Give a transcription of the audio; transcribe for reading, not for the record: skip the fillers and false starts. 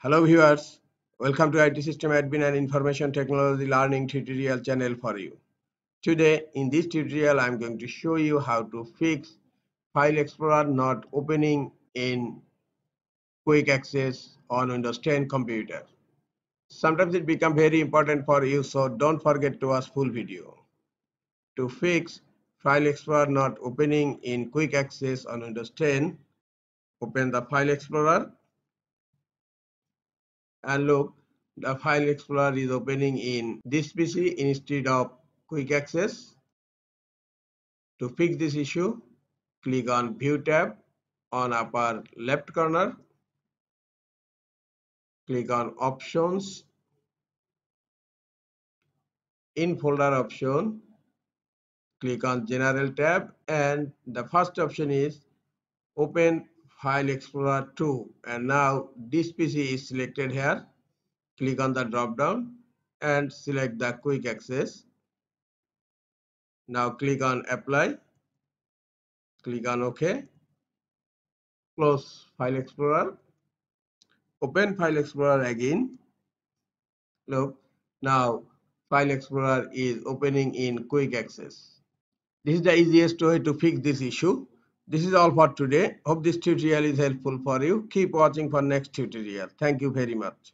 Hello viewers, welcome to IT System Admin and Information Technology Learning tutorial channel for you. Today in this tutorial I am going to show you how to fix File Explorer not opening in Quick Access on Windows 10 computer. Sometimes it becomes very important for you, so don't forget to watch full video. To fix File Explorer not opening in Quick Access on Windows 10, open the File Explorer. And look, the File Explorer is opening in this PC instead of Quick Access. To fix this issue, click on View tab on upper left corner. Click on Options. In folder option, click on General tab, and the first option is Open File Explorer 2. And now this PC is selected here. Click on the drop down and select the Quick Access. Now click on Apply. Click on OK. Close File Explorer. Open File Explorer again. Look, now File Explorer is opening in Quick Access. This is the easiest way to fix this issue. This is all for today. Hope this tutorial is helpful for you. Keep watching for next tutorial. Thank you very much.